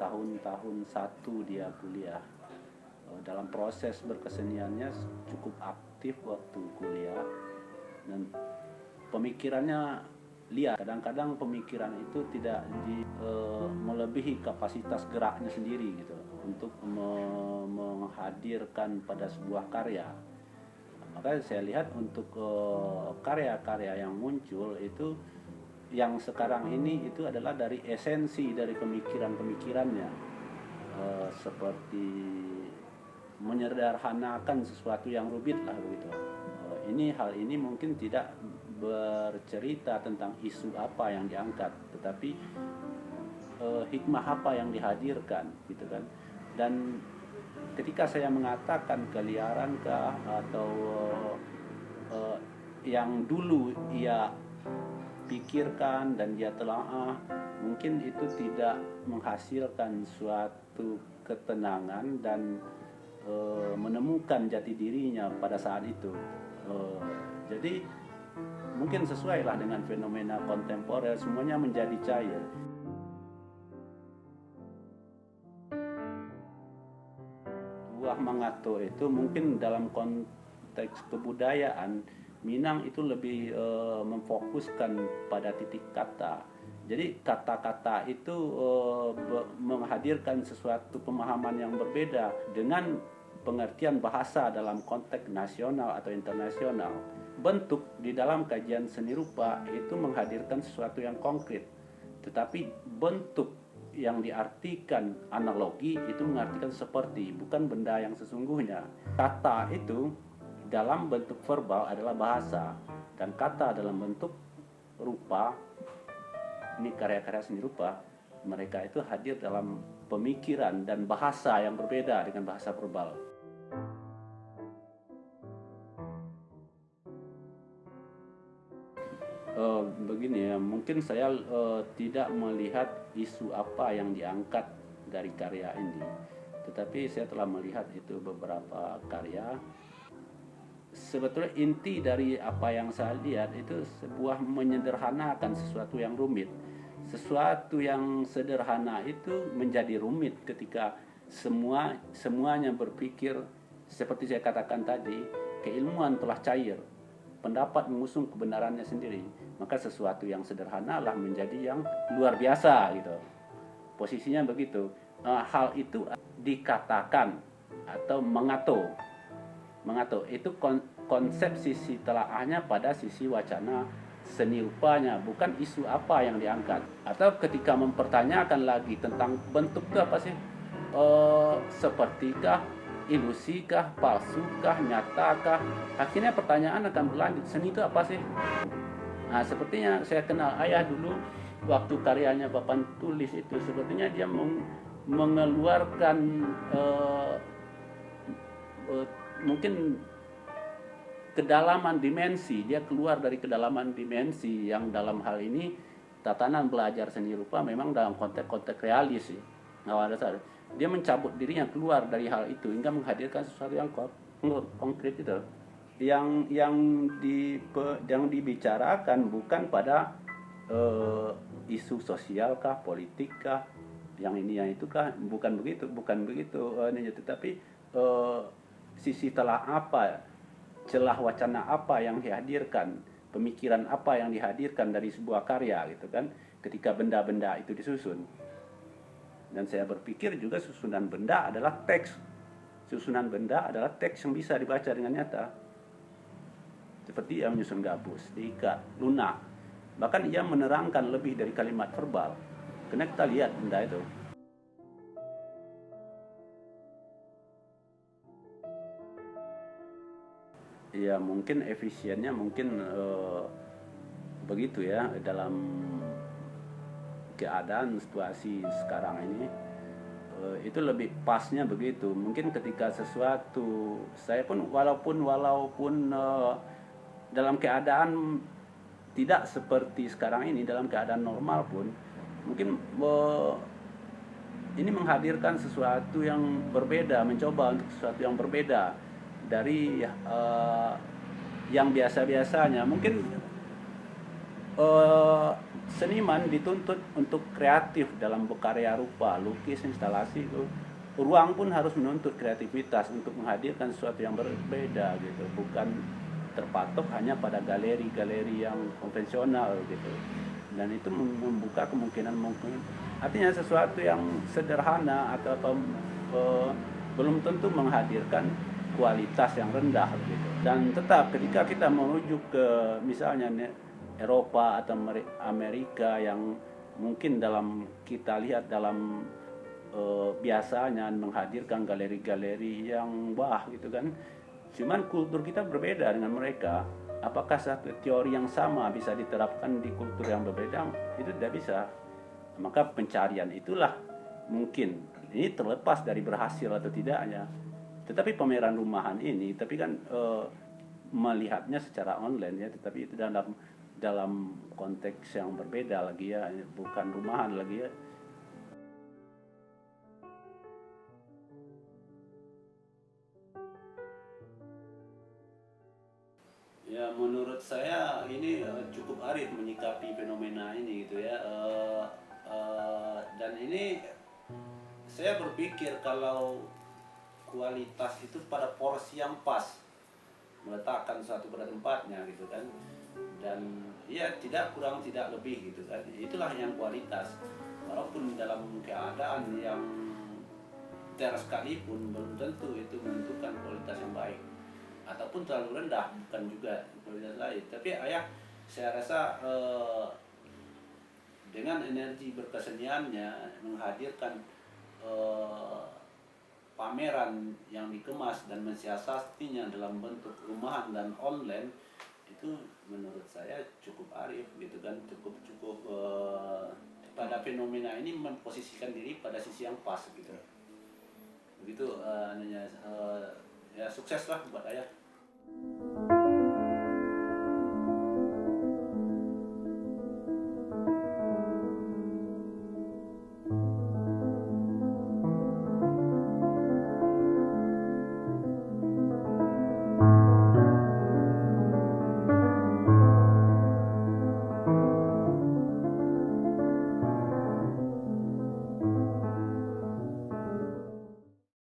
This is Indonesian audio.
tahun-tahun satu dia kuliah. Dalam proses berkeseniannya cukup aktif waktu kuliah dan pemikirannya liar. Kadang-kadang pemikiran itu tidak melebihi kapasitas geraknya sendiri gitu untuk menghadirkan pada sebuah karya. Maka saya lihat untuk karya-karya yang muncul itu yang sekarang ini itu adalah dari esensi dari pemikiran-pemikirannya, seperti menyederhanakan sesuatu yang rumit lah begitu. Hal ini mungkin tidak bercerita tentang isu apa yang diangkat, tetapi hikmah apa yang dihadirkan gitu kan. Dan ketika saya mengatakan keliaran kah atau yang dulu ia pikirkan dan dia telaah, mungkin itu tidak menghasilkan suatu ketenangan dan menemukan jati dirinya pada saat itu. Jadi mungkin sesuailah dengan fenomena kontemporer, semuanya menjadi cair. Buah Mangato itu mungkin dalam konteks kebudayaan Minang itu lebih memfokuskan pada titik kata. Jadi kata-kata itu menghadirkan sesuatu pemahaman yang berbeda dengan pengertian bahasa dalam konteks nasional atau internasional. Bentuk di dalam kajian seni rupa itu menghadirkan sesuatu yang konkret, tetapi bentuk yang diartikan analogi itu mengartikan seperti, bukan benda yang sesungguhnya. Kata itu dalam bentuk verbal adalah bahasa, dan kata dalam bentuk rupa, ini karya-karya seni rupa, mereka itu hadir dalam pemikiran dan bahasa yang berbeda dengan bahasa verbal. Begini ya, mungkin saya tidak melihat isu apa yang diangkat dari karya ini, tetapi saya telah melihat itu beberapa karya. Sebetulnya inti dari apa yang saya lihat itu sebuah menyederhanakan sesuatu yang rumit. Sesuatu yang sederhana itu menjadi rumit ketika semuanya berpikir seperti saya katakan tadi, keilmuan telah cair, pendapat mengusung kebenarannya sendiri, maka sesuatu yang sederhana lah menjadi yang luar biasa gitu. Posisinya begitu. Hal itu dikatakan atau mengato itu konsep sisi telaahnya pada sisi wacana seni rupanya, bukan isu apa yang diangkat. Atau ketika mempertanyakan lagi tentang bentuk itu apa sih, sepertikah, ilusikah, palsukah, nyatakah, akhirnya pertanyaan akan berlanjut, seni itu apa sih? Nah, sepertinya saya kenal ayah dulu waktu karyanya papan tulis itu, sepertinya dia mengeluarkan mungkin kedalaman dimensi, dia keluar dari kedalaman dimensi yang dalam hal ini tatanan belajar seni rupa memang dalam konteks realis sih. Dia mencabut dirinya keluar dari hal itu hingga menghadirkan sesuatu yang konkret itu. Yang dibicarakan bukan pada isu sosial kah, politik kah, yang ini yang itu kah, bukan begitu, tetapi sisi telah apa, celah wacana apa yang dihadirkan, pemikiran apa yang dihadirkan dari sebuah karya gitu kan, ketika benda-benda itu disusun. Dan saya berpikir juga susunan benda adalah teks. Susunan benda adalah teks yang bisa dibaca dengan nyata. Seperti yang menyusun gabus, diikat, lunak. Bahkan ia menerangkan lebih dari kalimat verbal. Karena kita lihat benda itu. Ya mungkin efisiennya mungkin begitu ya dalam keadaan situasi sekarang ini, itu lebih pasnya begitu. Mungkin ketika sesuatu, saya pun walaupun dalam keadaan tidak seperti sekarang ini, dalam keadaan normal pun mungkin ini menghadirkan sesuatu yang berbeda, mencoba untuk sesuatu yang berbeda dari yang biasa-biasanya. Mungkin seniman dituntut untuk kreatif dalam berkarya rupa, lukis, instalasi itu. Ruang pun harus menuntut kreativitas untuk menghadirkan sesuatu yang berbeda gitu, bukan terpatok hanya pada galeri-galeri yang konvensional gitu. Dan itu membuka kemungkinan mungkin artinya sesuatu yang sederhana atau belum tentu menghadirkan kualitas yang rendah gitu. Dan tetap ketika kita menuju ke misalnya Eropa atau Amerika yang mungkin dalam kita lihat dalam biasanya menghadirkan galeri-galeri yang wah gitu kan. Cuman kultur kita berbeda dengan mereka. Apakah satu teori yang sama bisa diterapkan di kultur yang berbeda? Itu tidak bisa. Maka pencarian itulah mungkin ini terlepas dari berhasil atau tidaknya. Tetapi pameran rumahan ini, tapi kan melihatnya secara online ya, tetapi itu dalam konteks yang berbeda lagi ya, bukan rumahan lagi ya. Ya menurut saya ini cukup arif menyikapi fenomena ini gitu ya. Dan ini saya berpikir kalau kualitas itu pada porsi yang pas, meletakkan satu pada tempatnya gitu kan, dan ya tidak kurang tidak lebih gitu kan, itulah yang kualitas. Walaupun dalam keadaan yang sekalipun belum tentu itu menentukan kualitas yang baik, ataupun terlalu rendah bukan juga kualitas lain. Tapi saya rasa dengan energi berkeseniannya menghadirkan pameran yang dikemas dan mensiasatinya dalam bentuk rumahan dan online, itu menurut saya cukup arif gitu kan, cukup pada fenomena ini memposisikan diri pada sisi yang pas gitu. Begitu ya sukses lah buat Ayah.